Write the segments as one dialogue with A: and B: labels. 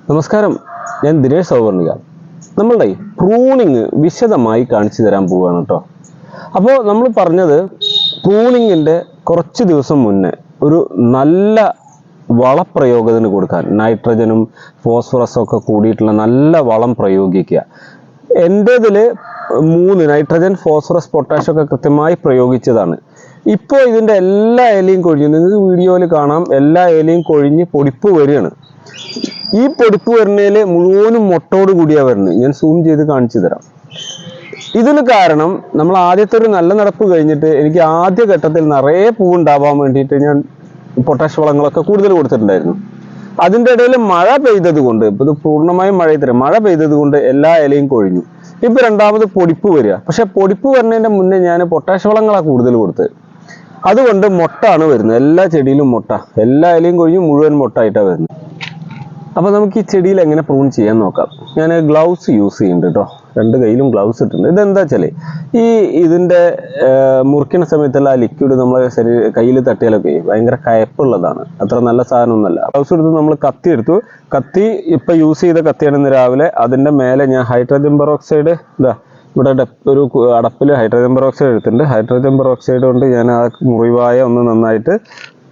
A: നമസ്കാരം, ഞാൻ ദിനേഷ് സൗവർണിക. നമ്മളുടെ പ്രൂണിങ് വിശദമായി കാണിച്ചു തരാൻ പോവുകയാണ് കേട്ടോ. അപ്പോൾ നമ്മൾ പറഞ്ഞത് പ്രൂണിങ്ങിൻ്റെ കുറച്ച് ദിവസം മുന്നേ ഒരു നല്ല വളപ്രയോഗത്തിന് കൊടുക്കാൻ നൈട്രജനും ഫോസ്ഫറസും ഒക്കെ കൂടിയിട്ടുള്ള നല്ല വളം പ്രയോഗിക്കുക. എൻ്റേതിൽ 3 നൈട്രജൻ, ഫോസ്ഫറസ്, പൊട്ടാഷ്യം ഒക്കെ കൃത്യമായി പ്രയോഗിച്ചതാണ്. ഇപ്പോൾ ഇതിൻ്റെ എല്ലാ ഇലയും കൊഴിഞ്ഞു, നിങ്ങൾക്ക് വീഡിയോയിൽ കാണാം, എല്ലാ ഇലയും കൊഴിഞ്ഞ് പൊടിപ്പ് വരികയാണ്. ഈ പൊടിപ്പ് വരുന്നതിൽ മുഴുവനും മുട്ടോട് കൂടിയാണ് വരുന്നത്. ഞാൻ സൂം ചെയ്ത് കാണിച്ചു തരാം. ഇതിന് കാരണം നമ്മൾ ആദ്യത്തെ ഒരു നല്ല നടപ്പ് കഴിഞ്ഞിട്ട് എനിക്ക് ആദ്യ ഘട്ടത്തിൽ നിറയെ പൂവുണ്ടാവാൻ വേണ്ടിയിട്ട് ഞാൻ പൊട്ടാഷ് വളങ്ങളൊക്കെ കൂടുതൽ കൊടുത്തിട്ടുണ്ടായിരുന്നു. അതിൻ്റെ ഇടയിൽ മഴ പെയ്തത് കൊണ്ട്, ഇപ്പോൾ ഇത് പൂർണ്ണമായും മഴ പെയ്തത് കൊണ്ട് എല്ലാ ഇലയും കൊഴിഞ്ഞു. ഇപ്പം രണ്ടാമത് പൊടിപ്പ് വരിക. പക്ഷെ പൊടിപ്പ് വരുന്നതിൻ്റെ മുന്നേ ഞാൻ പൊട്ടാഷ് വളങ്ങളാണ് കൂടുതൽ കൊടുത്തത്. അതുകൊണ്ട് മുട്ടാണ് വരുന്നത്. എല്ലാ ചെടിയിലും മുട്ട, എല്ലാ ഇലയും കൊഴിഞ്ഞ് മുഴുവൻ മുട്ടായിട്ടാണ് വരുന്നത്. അപ്പോൾ നമുക്ക് ഈ ചെടിയിൽ എങ്ങനെ പ്രൂൺ ചെയ്യാൻ നോക്കാം. ഞാൻ ഗ്ലൗസ് യൂസ് ചെയ്യുന്നുണ്ട് കേട്ടോ, 2 കൈയിലും ഗ്ലൗസ് ഇട്ടുണ്ട്. ഇതെന്താ വെച്ചാൽ ഇതിൻ്റെ മുറിക്കുന്ന സമയത്തുള്ള ആ ലിക്വിഡ് നമ്മളെ കയ്യിൽ തട്ടിയാലൊക്കെ ഭയങ്കര കയപ്പുള്ളതാണ്, അത്ര നല്ല സാധനമൊന്നുമല്ല. ഗ്ലൗസ് എടുത്ത് നമ്മൾ കത്തി എടുത്തു. കത്തി ഇപ്പം യൂസ് ചെയ്ത കത്തിയാണെന്ന് രാവിലെ അതിൻ്റെ മേലെ ഞാൻ ഹൈഡ്രജൻ പെറോക്സൈഡ് ഇവിടെ ഒരു അടപ്പിൽ ഹൈഡ്രജൻ പെറോക്സൈഡ് എടുത്തിട്ടുണ്ട്. ഹൈഡ്രജൻ പെറോക്സൈഡ് കൊണ്ട് ഞാൻ ആ മുറിവായ ഒന്ന് നന്നായിട്ട്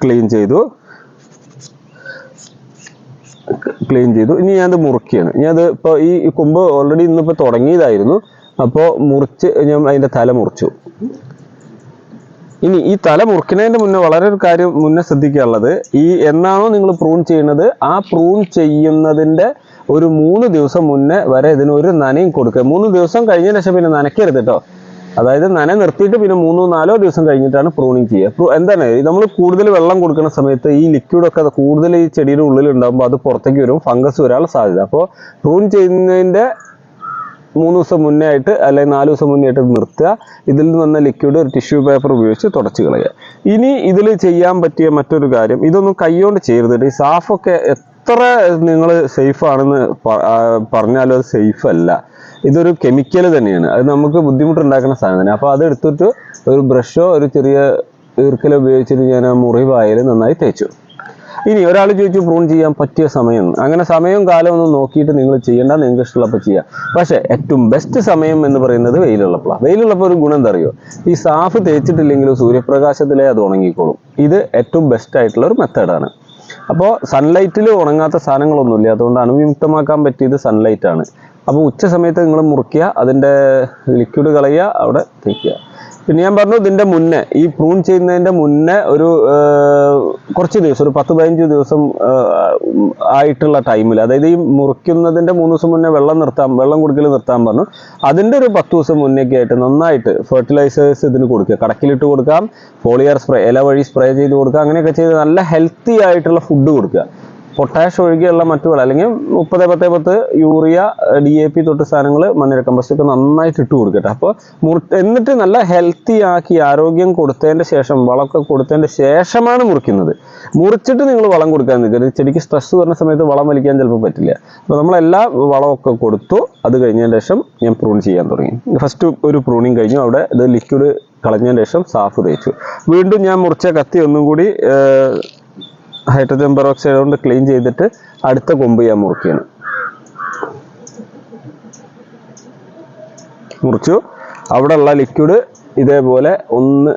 A: ക്ലീൻ ചെയ്തു. ഇനി ഞാനത് മുറിക്കുകയാണ്. ഞാനത് ഇപ്പോൾ ഈ കൊമ്പ് ഓൾറെഡി ഇന്നിപ്പോൾ തുടങ്ങിയതായിരുന്നു. അപ്പോൾ മുറിച്ച് ഞാൻ അതിൻ്റെ തല മുറിച്ചു. ഇനി ഈ തല മുറിക്കുന്നതിൻ്റെ മുന്നേ വളരെ ഒരു കാര്യം മുന്നേ ശ്രദ്ധിക്കാനുള്ളത്, ഈ എന്നാണോ നിങ്ങൾ പ്രൂൺ ചെയ്യുന്നത് ആ പ്രൂൺ ചെയ്യുന്നതിൻ്റെ ഒരു 3 ദിവസം മുന്നേ വരെ ഇതിനൊരു നനയും കൊടുക്കുക. 3 ദിവസം കഴിഞ്ഞ ശേഷം പിന്നെ നനയ്ക്കരുത് കേട്ടോ. അതായത് നന നിർത്തിയിട്ട് പിന്നെ 3-4 ദിവസം കഴിഞ്ഞിട്ടാണ് പ്രൂണിങ് ചെയ്യുക. എന്താണ് നമ്മൾ കൂടുതൽ വെള്ളം കൊടുക്കുന്ന സമയത്ത് ഈ ലിക്വിഡൊക്കെ കൂടുതൽ ഈ ചെടിയുടെ ഉള്ളിൽ ഉണ്ടാകുമ്പോൾ അത് പുറത്തേക്ക് വരും, ഫംഗസ് വരാനുള്ള സാധ്യത. അപ്പോൾ പ്രൂൺ ചെയ്യുന്നതിൻ്റെ 3 ദിവസം മുന്നേ ആയിട്ട് അല്ലെങ്കിൽ 4 ദിവസം മുന്നേ ആയിട്ട് നിർത്തുക. ഇതിൽ നിന്ന് വന്ന ലിക്വിഡ് ഒരു ടിഷ്യൂ പേപ്പർ ഉപയോഗിച്ച് തുടച്ച് കളയുക. ഇനി ഇതിൽ ചെയ്യാൻ പറ്റിയ മറ്റൊരു കാര്യം, ഇതൊന്നും കൈകൊണ്ട് ചെയ്യരുത്. ഈ സാഫൊക്കെ എത്ര നിങ്ങൾ സേഫ് ആണെന്ന് പറഞ്ഞാലും അത് സേഫ് അല്ല. ഇതൊരു കെമിക്കൽ തന്നെയാണ്, അത് നമുക്ക് ബുദ്ധിമുട്ടുണ്ടാക്കുന്ന സാധനം തന്നെ. അപ്പോൾ അതെടുത്തിട്ട് ഒരു ബ്രഷോ ഒരു ചെറിയ ഈർക്കലോ ഉപയോഗിച്ചിട്ട് ഞാൻ ആ മുറിവായാൽ നന്നായി തേച്ചു. ഇനി ഒരാൾ ചോദിച്ചു പ്രൂൺ ചെയ്യാൻ പറ്റിയ സമയം. അങ്ങനെ സമയവും കാലവും ഒന്നും നോക്കിയിട്ട് നിങ്ങൾ ചെയ്യേണ്ട, നിങ്ങൾക്ക് ഇഷ്ടമുള്ളപ്പോൾ ചെയ്യാം. പക്ഷേ ഏറ്റവും ബെസ്റ്റ് സമയം എന്ന് പറയുന്നത് വെയിലുള്ളപ്പോഴാണ്. വെയിലുള്ളപ്പോൾ ഒരു ഗുണം എന്താ അറിയോ, ഈ സാഫ് തേച്ചിട്ടില്ലെങ്കിലും സൂര്യപ്രകാശത്തിലേ അത് ഉണങ്ങിക്കോളും. ഇത് ഏറ്റവും ബെസ്റ്റ് ആയിട്ടുള്ള ഒരു മെത്തേഡാണ്. അപ്പോൾ സൺലൈറ്റിൽ ഉണങ്ങാത്ത സാധനങ്ങളൊന്നുമില്ല, അതുകൊണ്ട് അണുവിമുക്തമാക്കാൻ പറ്റിയത് സൺലൈറ്റാണ്. അപ്പോൾ ഉച്ച സമയത്ത് നിങ്ങൾ മുറിക്കുക, അതിൻ്റെ ലിക്വിഡ് കളയുക, അവിടെ തേക്കുക. പിന്നെ ഞാൻ പറഞ്ഞു, ഇതിൻ്റെ മുന്നേ ഈ പ്രൂൺ ചെയ്യുന്നതിൻ്റെ മുന്നേ ഒരു കുറച്ച് ദിവസം, ഒരു 10-15 ദിവസം ആയിട്ടുള്ള ടൈമിൽ, അതായത് ഈ മുറിക്കുന്നതിൻ്റെ 3 ദിവസം മുന്നേ വെള്ളം കുടിക്കൽ നിർത്താൻ പറഞ്ഞു. അതിൻ്റെ ഒരു 10 ദിവസം മുന്നേക്ക് ആയിട്ട് നന്നായിട്ട് ഫെർട്ടിലൈസേഴ്സ് ഇതിന് കൊടുക്കുക. കടക്കിലിട്ട് കൊടുക്കാം, ഫോളിയർ സ്പ്രേ, ഇല വഴി സ്പ്രേ ചെയ്ത് കൊടുക്കുക. അങ്ങനെയൊക്കെ ചെയ്ത് നല്ല ഹെൽത്തി ആയിട്ടുള്ള ഫുഡ് കൊടുക്കുക. പൊട്ടാഷ് ഒഴികെയുള്ള മറ്റു വളം, അല്ലെങ്കിൽ 30-10-10 യൂറിയ, DAP തൊട്ട് സാധനങ്ങൾ, മണ്ണിര കമ്പോസ്റ്റ് ഒക്കെ നന്നായിട്ട് ഇട്ട് കൊടുക്കട്ടെ. അപ്പോൾ എന്നിട്ട് നല്ല ഹെൽത്തി ആക്കി ആരോഗ്യം കൊടുത്തതിൻ്റെ ശേഷം, വളമൊക്കെ കൊടുത്തതിൻ്റെ ശേഷമാണ് മുറിക്കുന്നത്. മുറിച്ചിട്ട് നിങ്ങൾ വളം കൊടുക്കാൻ നിൽക്കരുത്. ചെടിക്ക് സ്ട്രെസ് വരുന്ന സമയത്ത് വളം വലിക്കാൻ ചിലപ്പോൾ പറ്റില്ല. അപ്പോൾ നമ്മളെല്ലാ വളമൊക്കെ കൊടുത്തു. അത് കഴിഞ്ഞതിന് ശേഷം ഞാൻ പ്രൂൺ ചെയ്യാൻ തുടങ്ങി. ഫസ്റ്റ് ഒരു പ്രൂണിങ് കഴിഞ്ഞു. അവിടെ ഇത് ലിക്വിഡ് കളഞ്ഞതിന് ശേഷം സാഫ് തേച്ചു. വീണ്ടും ഞാൻ മുറിച്ച കത്തി ഒന്നും കൂടി ഹൈഡ്രജൻ പെറോക്സൈഡ് കൊണ്ട് ക്ലീൻ ചെയ്തിട്ട് അടുത്ത കൊമ്പ് ഞാൻ മുറിച്ചു. അവിടെ ഉള്ള ലിക്വിഡ് ഇതേപോലെ ഒന്ന്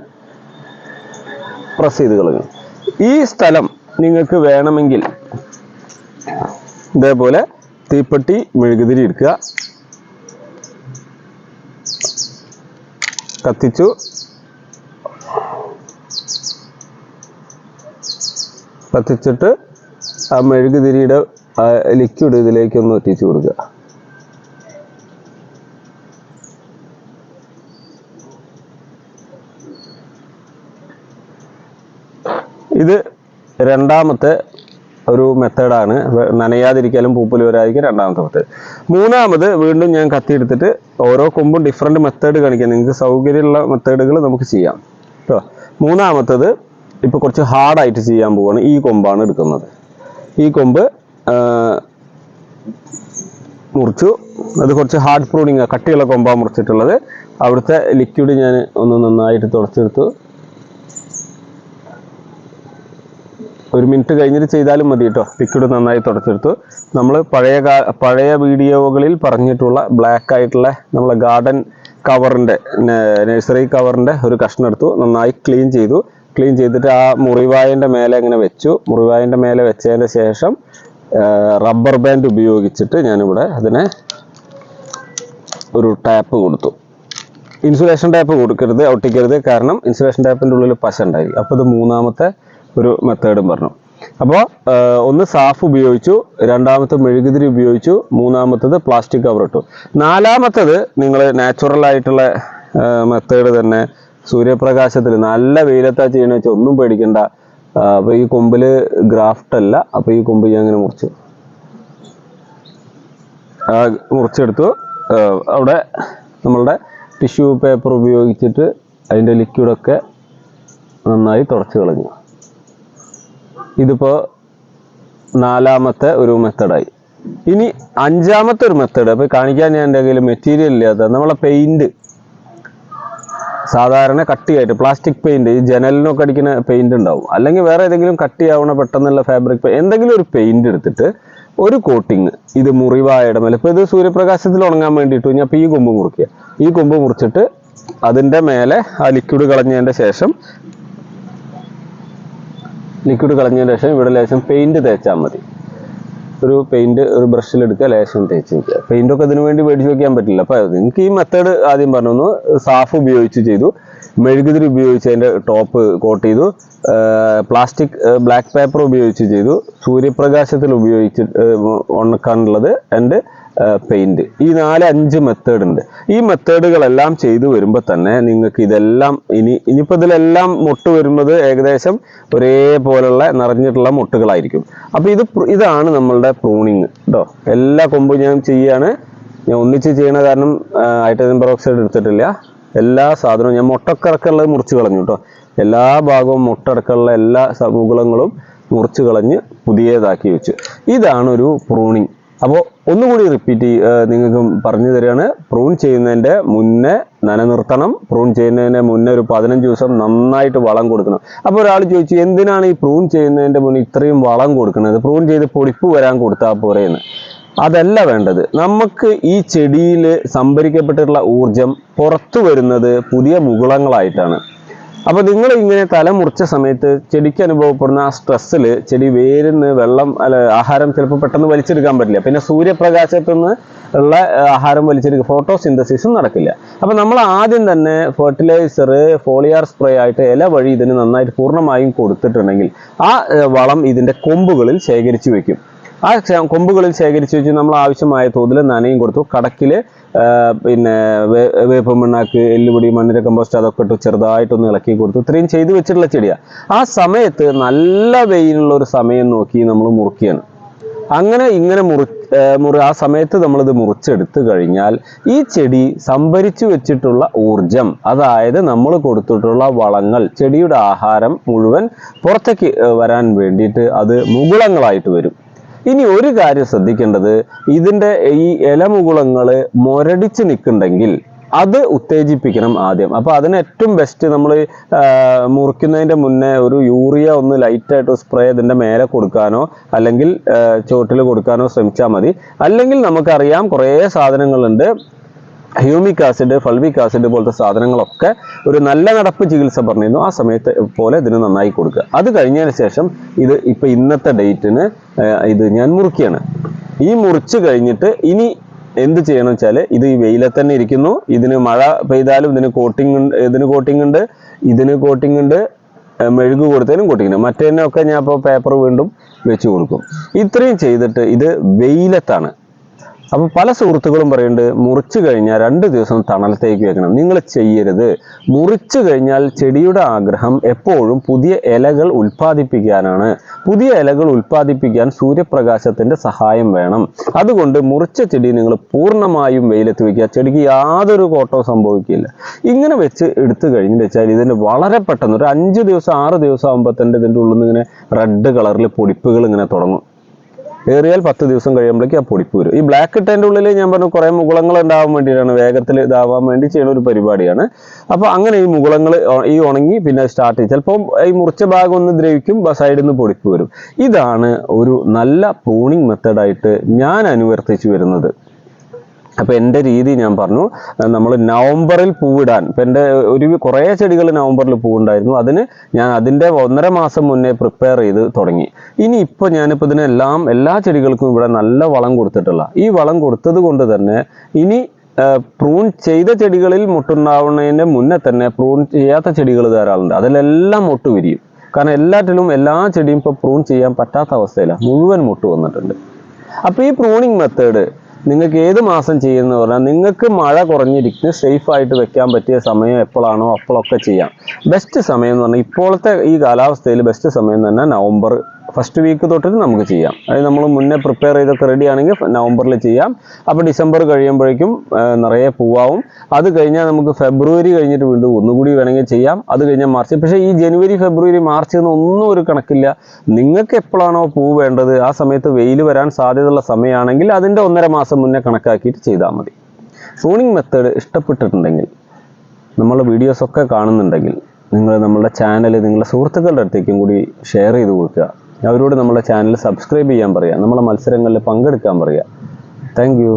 A: പ്രസ് ചെയ്ത് കളഞ്ഞു. ഈ സ്ഥലം നിങ്ങൾക്ക് വേണമെങ്കിൽ ഇതേപോലെ തീപ്പെട്ടി, മെഴുകുതിരി എടുക്കുക, കത്തിച്ചു. കത്തിച്ചിട്ട് ആ മെഴുകുതിരിയുടെ ലിക്വിഡ് ഇതിലേക്കൊന്ന് ഒറ്റിച്ചു കൊടുക്കുക. ഇത് രണ്ടാമത്തെ ഒരു മെത്തേഡാണ്. നനയാതിരിക്കാനും പൂപ്പൽ വരാതിരിക്കാൻ രണ്ടാമത്തെ മെത്തേഡ്. മൂന്നാമത് വീണ്ടും ഞാൻ കത്തിയെടുത്തിട്ട് ഓരോ കൊമ്പും ഡിഫറെൻറ്റ് മെത്തേഡ് കാണിക്കാം. നിങ്ങൾക്ക് സൗകര്യമുള്ള മെത്തേഡുകൾ നമുക്ക് ചെയ്യാം കേട്ടോ. മൂന്നാമത്തത് ഇപ്പോൾ കുറച്ച് ഹാർഡായിട്ട് ചെയ്യാൻ പോവുകയാണ്. ഈ കൊമ്പാണ് എടുക്കുന്നത്. ഈ കൊമ്പ് മുറിച്ചു. അത് കുറച്ച് ഹാർഡ് പ്രൂണിങ്, കട്ടിയുള്ള കൊമ്പാണ് മുറിച്ചിട്ടുള്ളത്. അവിടുത്തെ ലിക്വിഡ് ഞാൻ ഒന്ന് നന്നായിട്ട് തുടച്ചെടുത്തു. 1 മിനിറ്റ് കഴിഞ്ഞിട്ട് ചെയ്താലും മതി കേട്ടോ. ലിക്വിഡ് നന്നായി തുടച്ചെടുത്തു. നമ്മൾ പഴയ വീഡിയോകളിൽ പറഞ്ഞിട്ടുള്ള ബ്ലാക്ക് ആയിട്ടുള്ള നമ്മളെ ഗാർഡൻ കവറിൻ്റെ നഴ്സറി കവറിൻ്റെ ഒരു കഷ്ണം എടുത്തു, നന്നായി ക്ലീൻ ചെയ്തു. ക്ലീൻ ചെയ്തിട്ട് ആ മുറിവായൻ്റെ മേലെ ഇങ്ങനെ വെച്ചു. മുറിവായൻ്റെ മേലെ വെച്ചതിന് ശേഷം റബ്ബർ ബാൻഡ് ഉപയോഗിച്ചിട്ട് ഞാനിവിടെ അതിനെ ഒരു ടാപ്പ് കൊടുത്തു. ഇൻസുലേഷൻ ടാപ്പ് കൊടുക്കരുത്, ഒട്ടിക്കരുത്, കാരണം ഇൻസുലേഷൻ ടാപ്പിൻ്റെ ഉള്ളിൽ പശ ഉണ്ടായിരിക്കും. അപ്പോൾ ഇത് മൂന്നാമത്തെ ഒരു മെത്തേഡും പറഞ്ഞു. അപ്പോൾ ഒന്ന് സാഫ് ഉപയോഗിച്ചു, രണ്ടാമത്തെ മെഴുകുതിരി ഉപയോഗിച്ചു, മൂന്നാമത്തത് പ്ലാസ്റ്റിക് കവർ ഇട്ടു. നാലാമത്തത് നിങ്ങൾ നാച്ചുറൽ ആയിട്ടുള്ള മെത്തേഡ് തന്നെ സൂര്യപ്രകാശത്തിൽ നല്ല വെയിലത്താ ചെയ്യണമെന്ന് വെച്ചാൽ ഒന്നും പേടിക്കണ്ട. അപ്പോൾ ഈ കൊമ്പിൽ ഗ്രാഫ്റ്റ് അല്ല. അപ്പോൾ ഈ കൊമ്പ് ഞാൻ അങ്ങനെ മുറിച്ചെടുത്തു. അവിടെ നമ്മളുടെ ടിഷ്യൂ പേപ്പർ ഉപയോഗിച്ചിട്ട് അതിൻ്റെ ലിക്വിഡൊക്കെ നന്നായി തുടച്ച് കളഞ്ഞു. ഇതിപ്പോൾ നാലാമത്തെ ഒരു മെത്തേഡായി. ഇനി അഞ്ചാമത്തെ ഒരു മെത്തേഡ് അപ്പോൾ കാണിക്കാൻ ഞാൻ എൻ്റെ കയ്യിൽ മെറ്റീരിയൽ ഇല്ലാത്ത നമ്മളെ പെയിൻറ്, സാധാരണ കട്ടിയായിട്ട് പ്ലാസ്റ്റിക് പെയിൻറ്, ഈ ജനലിനൊക്കെ അടിക്കുന്ന പെയിൻറ് ഉണ്ടാവും, അല്ലെങ്കിൽ വേറെ ഏതെങ്കിലും കട്ടിയാവണ പെട്ടെന്നുള്ള ഫാബ്രിക് എന്തെങ്കിലും ഒരു പെയിൻറ് എടുത്തിട്ട് ഒരു കോട്ടിങ് ഇത് മുറിവായുടെ മേലെ, ഇപ്പോൾ ഇത് സൂര്യപ്രകാശത്തിൽ ഉണങ്ങാൻ വേണ്ടിയിട്ട് ഞാൻ ഇപ്പോൾ ഈ കൊമ്പ് മുറിക്കുക. ഈ കൊമ്പ് മുറിച്ചിട്ട് അതിൻ്റെ മേലെ ആ ലിക്വിഡ് കളഞ്ഞതിൻ്റെ ശേഷം ഇവിടെ ലേശം പെയിൻറ് തേച്ചാൽ മതി. ഒരു പെയിൻറ് ഒരു ബ്രഷിലെടുക്കുക, ലേശം തേച്ച് വയ്ക്കുക. പെയിൻറ്റൊക്കെ ഇതിനു വേണ്ടി മേടിച്ച് വയ്ക്കാൻ പറ്റില്ല. അപ്പോൾ നിങ്ങൾക്ക് ഈ മെത്തേഡ് ആദ്യം പറഞ്ഞു. സാഫ് ഉപയോഗിച്ച് ചെയ്തു, മെഴുകുതിരി ഉപയോഗിച്ച് അതിൻ്റെ ടോപ്പ് കോട്ട് ചെയ്തു, പ്ലാസ്റ്റിക് ബ്ലാക്ക് പേപ്പർ ഉപയോഗിച്ച് ചെയ്തു, സൂര്യപ്രകാശത്തിൽ ഉപയോഗിച്ച് ഉണക്കാനുള്ളത് ആൻഡ് പെയിൻറ്. ഈ 4-5 മെത്തേഡ് ഉണ്ട്. ഈ മെത്തേഡുകളെല്ലാം ചെയ്തു വരുമ്പോൾ തന്നെ നിങ്ങൾക്ക് ഇതെല്ലാം ഇനിയിപ്പോൾ ഇതിലെല്ലാം മുട്ട് വരുന്നത് ഏകദേശം ഒരേപോലുള്ള നിറഞ്ഞിട്ടുള്ള മുട്ടുകളായിരിക്കും. അപ്പോൾ ഇതാണ് നമ്മളുടെ പ്രൂണിങ് കേട്ടോ. എല്ലാ കൊമ്പും ഞാൻ ചെയ്യാണ്. ഞാൻ ഒന്നിച്ച് ചെയ്യണ കാരണം ഹൈഡ്രജൻ പെറോക്സൈഡ് എടുത്തിട്ടില്ല. എല്ലാ സാധനവും ഞാൻ മുട്ടക്കറക്കുള്ളത് മുറിച്ച് കളഞ്ഞു കേട്ടോ. എല്ലാ ഭാഗവും മുട്ടടക്കമുള്ള എല്ലാ മുകുളങ്ങളും മുറിച്ച് കളഞ്ഞ് പുതിയതാക്കി വെച്ചു. ഇതാണ് ഒരു പ്രൂണിങ്. അപ്പോൾ ഒന്നുകൂടി റിപ്പീറ്റ് നിങ്ങൾക്ക് പറഞ്ഞു തരികയാണ്. പ്രൂൺ ചെയ്യുന്നതിൻ്റെ മുന്നേ നനനിർത്തണം. പ്രൂൺ ചെയ്യുന്നതിന് മുന്നേ ഒരു 15 ദിവസം നന്നായിട്ട് വളം കൊടുക്കണം. അപ്പോൾ ഒരാൾ ചോദിച്ചു, എന്തിനാണ് ഈ പ്രൂൺ ചെയ്യുന്നതിൻ്റെ മുന്നേ ഇത്രയും വളം കൊടുക്കുന്നത്? പ്രൂൺ ചെയ്ത് പൊടിപ്പ് വരാൻ കൊടുത്താൽ പോരെയെന്ന്. അതല്ല വേണ്ടത്. നമുക്ക് ഈ ചെടിയിൽ സംഭരിക്കപ്പെട്ടിട്ടുള്ള ഊർജം പുറത്തു വരുന്നത് പുതിയ മുകുളങ്ങളായിട്ടാണ്. അപ്പോൾ നിങ്ങൾ ഇങ്ങനെ തല മുറിച്ച സമയത്ത് ചെടിക്ക് അനുഭവപ്പെടുന്ന ആ സ്ട്രെസ്സിൽ ചെടി വേരിന്ന് വെള്ളം ആഹാരം ചിലപ്പോൾ പെട്ടെന്ന് വലിച്ചെടുക്കാൻ പറ്റില്ല. പിന്നെ സൂര്യപ്രകാശത്തു നിന്ന് ഉള്ള ആഹാരം വലിച്ചെടുക്കുക, ഫോട്ടോസിന്തസിസും നടക്കില്ല. അപ്പോൾ നമ്മൾ ആദ്യം തന്നെ ഫെർട്ടിലൈസർ, ഫോളിയാർ സ്പ്രേ ആയിട്ട് ഇല വഴി ഇതിന് നന്നായിട്ട് പൂർണ്ണമായും കൊടുത്തിട്ടുണ്ടെങ്കിൽ ആ വളം ഇതിൻ്റെ കൊമ്പുകളിൽ ശേഖരിച്ചു വെക്കും. ആ കൊമ്പുകളിൽ ശേഖരിച്ച് വെച്ച് നമ്മൾ ആവശ്യമായ തോതിൽ നനയും കൊടുത്തു. കടക്കിൽ പിന്നെ വേപ്പ് മണ്ണാക്ക്, എല്ലുപൊടി, മണ്ണിര കമ്പോസ്റ്റ് അതൊക്കെ ഇട്ട് ചെറുതായിട്ടൊന്ന് ഇളക്കി കൊടുത്തു. ഇത്രയും ചെയ്തു വെച്ചിട്ടുള്ള ചെടിയാണ്. ആ സമയത്ത് നല്ല വെയിലുള്ള ഒരു സമയം നോക്കി നമ്മൾ മുറിക്കുകയാണ്. അങ്ങനെ ഇങ്ങനെ ആ സമയത്ത് നമ്മളിത് മുറിച്ചെടുത്ത് കഴിഞ്ഞാൽ ഈ ചെടി സംഭരിച്ചു വെച്ചിട്ടുള്ള ഊർജം, അതായത് നമ്മൾ കൊടുത്തിട്ടുള്ള വളങ്ങൾ, ചെടിയുടെ ആഹാരം മുഴുവൻ പുറത്തേക്ക് വരാൻ വേണ്ടിയിട്ട് അത് മുകുളങ്ങളായിട്ട് വരും. ഇനി ഒരു കാര്യം ശ്രദ്ധിക്കേണ്ടത്, ഇതിൻ്റെ ഈ ഇലമുകുളങ്ങൾ മുരടിച്ച് നിൽക്കുന്നുണ്ടെങ്കിൽ അത് ഉത്തേജിപ്പിക്കണം ആദ്യം. അപ്പോൾ അതിന് ഏറ്റവും ബെസ്റ്റ് നമ്മൾ മുറിക്കുന്നതിൻ്റെ മുന്നേ ഒരു യൂറിയ ഒന്ന് ലൈറ്റായിട്ട് സ്പ്രേ ഇതിൻ്റെ മേലെ കൊടുക്കാനോ അല്ലെങ്കിൽ ചോട്ടിൽ കൊടുക്കാനോ ശ്രമിച്ചാൽ മതി. അല്ലെങ്കിൽ നമുക്കറിയാം കുറേ സാധനങ്ങളുണ്ട്, ഹ്യൂമിക് ആസിഡ്, ഫൾവിക് ആസിഡ് പോലത്തെ സാധനങ്ങളൊക്കെ ഒരു നല്ല നടപ്പ് ചികിത്സ പറഞ്ഞിരുന്നു. ആ സമയത്ത് പോലെ ഇതിന് നന്നായി കൊടുക്കുക. അത് കഴിഞ്ഞതിന് ശേഷം ഇത് ഇപ്പോൾ ഇന്നത്തെ ഡേറ്റിന് ഇത് ഞാൻ മുറിക്കുകയാണ്. ഈ മുറിച്ച് കഴിഞ്ഞിട്ട് ഇനി എന്ത് ചെയ്യണം വെച്ചാൽ, ഇത് ഈ വെയിലത്ത് തന്നെ ഇരിക്കുന്നു. ഇതിന് മഴ പെയ്താലും ഇതിന് കോട്ടിംഗ് ഉണ്ട്, മെഴുകു കൊടുത്തതിനും കോട്ടിങ് ഉണ്ട്. മറ്റേതിനൊക്കെ ഞാൻ ഇപ്പോൾ പേപ്പർ വീണ്ടും വെച്ച് കൊടുക്കും. ഇത്രയും ചെയ്തിട്ട് ഇത് വെയിലത്താണ്. അപ്പോൾ പല സുഹൃത്തുക്കളും പറയുന്നുണ്ട് മുറിച്ചു കഴിഞ്ഞാൽ 2 ദിവസം തണലത്തേക്ക് വെക്കണം. നിങ്ങൾ ചെയ്യരുത്. മുറിച്ചു കഴിഞ്ഞാൽ ചെടിയുടെ ആഗ്രഹം എപ്പോഴും പുതിയ ഇലകൾ ഉൽപ്പാദിപ്പിക്കാനാണ്. പുതിയ ഇലകൾ ഉൽപ്പാദിപ്പിക്കാൻ സൂര്യപ്രകാശത്തിൻ്റെ സഹായം വേണം. അതുകൊണ്ട് മുറിച്ച ചെടി നിങ്ങൾ പൂർണ്ണമായും വെയിലത്ത് വയ്ക്കുക. ചെടിക്ക് യാതൊരു കോട്ടവും സംഭവിക്കില്ല. ഇങ്ങനെ വെച്ച് എടുത്തു കഴിഞ്ഞെന്ന് വെച്ചാൽ ഇതിന് വളരെ പെട്ടെന്ന് ഒരു 5 ദിവസം 6 ദിവസം ആകുമ്പോൾ തന്നെ ഇതിൻ്റെ ഉള്ളിൽ നിന്ന് ഇങ്ങനെ റെഡ് കളറിൽ പൊടിപ്പുകൾ ഇങ്ങനെ തുടങ്ങും. ഏറിയാൽ 10 ദിവസം കഴിയുമ്പോഴേക്കും ആ പൊടിപ്പ് വരും. ഈ ബ്ലാക്ക് ഇട്ടതിൻ്റെ ഉള്ളിൽ ഞാൻ പറഞ്ഞു കുറേ മുകുളങ്ങൾ ഉണ്ടാവാൻ വേണ്ടിയിട്ടാണ്, വേഗത്തിൽ ഇതാവാൻ വേണ്ടി ചെയ്യുന്ന ഒരു പരിപാടിയാണ്. അപ്പോൾ അങ്ങനെ ഈ മുകുളങ്ങൾ ഈ ഉണങ്ങി പിന്നെ സ്റ്റാർട്ട് ചെയ്യും. ചിലപ്പോൾ ഈ മുറിച്ച ഭാഗം ഒന്ന് ദ്രവിക്കും, സൈഡിൽ നിന്ന് പൊടിപ്പ് വരും. ഇതാണ് ഒരു നല്ല പ്രൂണിങ് മെത്തേഡായിട്ട് ഞാൻ അനുവർത്തിച്ചു വരുന്നത്. അപ്പോൾ എൻ്റെ രീതി ഞാൻ പറഞ്ഞു, നമ്മൾ നവംബറിൽ പൂവിടാൻ, ഇപ്പം എൻ്റെ കുറേ ചെടികൾ നവംബറിൽ പൂവുണ്ടായിരുന്നു. അതിന് ഞാൻ അതിൻ്റെ 1.5 മാസം മുന്നേ പ്രിപ്പയർ ചെയ്ത് തുടങ്ങി. ഇപ്പോൾ ഞാനിപ്പോൾ എല്ലാ ചെടികൾക്കും ഇവിടെ നല്ല വളം കൊടുത്തിട്ടുള്ള, ഈ വളം കൊടുത്തത് കൊണ്ട് തന്നെ ഇനി പ്രൂൺ ചെയ്ത ചെടികളിൽ മുട്ടുണ്ടാവുന്നതിൻ്റെ മുന്നേ തന്നെ പ്രൂൺ ചെയ്യാത്ത ചെടികൾ ധാരാളമുണ്ട്. അതിലെല്ലാം മുട്ട് വിരിയും. കാരണം എല്ലാ ചെടിയും ഇപ്പോൾ പ്രൂൺ ചെയ്യാൻ പറ്റാത്ത അവസ്ഥയിലാണ്, മുഴുവൻ മുട്ട് വന്നിട്ടുണ്ട്. അപ്പോൾ ഈ പ്രൂണിങ് മെത്തേഡ് നിങ്ങൾക്ക് ഏത് മാസം ചെയ്യുന്ന പറഞ്ഞാൽ നിങ്ങൾക്ക് മഴ കുറഞ്ഞിരിക്കുന്ന സേഫായിട്ട് വെക്കാൻ പറ്റിയ സമയം എപ്പോഴാണോ അപ്പോഴൊക്കെ ചെയ്യാം. ബെസ്റ്റ് സമയം എന്ന് പറഞ്ഞാൽ ഇപ്പോഴത്തെ ഈ കാലാവസ്ഥയിൽ ബെസ്റ്റ് സമയം തന്നെ നവംബർ ഫസ്റ്റ് വീക്ക് തൊട്ടിട്ട് നമുക്ക് ചെയ്യാം. അതായത് നമ്മൾ മുന്നേ പ്രിപ്പയർ ചെയ്തൊക്കെ റെഡി ആണെങ്കിൽ നവംബറിൽ ചെയ്യാം. അപ്പോൾ ഡിസംബർ കഴിയുമ്പോഴേക്കും നിറയെ പൂവാവും. അത് കഴിഞ്ഞാൽ നമുക്ക് ഫെബ്രുവരി കഴിഞ്ഞിട്ട് വീണ്ടും ഒന്നുകൂടി വേണമെങ്കിൽ ചെയ്യാം. അത് കഴിഞ്ഞാൽ മാർച്ച്. പക്ഷേ ഈ ജനുവരി ഫെബ്രുവരി മാർച്ച് എന്നൊന്നും ഒരു കണക്കില്ല. നിങ്ങൾക്ക് എപ്പോഴാണോ പൂ വേണ്ടത് ആ സമയത്ത് വെയിൽ വരാൻ സാധ്യതയുള്ള സമയമാണെങ്കിൽ അതിൻ്റെ 1.5 മാസം മുന്നേ കണക്കാക്കിയിട്ട് ചെയ്താൽ മതി. പ്രൂണിങ് മെത്തേഡ് ഇഷ്ടപ്പെട്ടിട്ടുണ്ടെങ്കിൽ, നമ്മളെ വീഡിയോസൊക്കെ കാണുന്നുണ്ടെങ്കിൽ, നിങ്ങൾ നമ്മളുടെ ചാനൽ നിങ്ങളുടെ സുഹൃത്തുക്കളുടെ അടുത്തേക്കും കൂടി ഷെയർ ചെയ്ത് കൊടുക്കുക. അവരോട് നമ്മുടെ ചാനൽ സബ്സ്ക്രൈബ് ചെയ്യാൻ പറയുക. നമ്മളെ മത്സരങ്ങളിൽ പങ്കെടുക്കാൻ പറയുക. Thank you.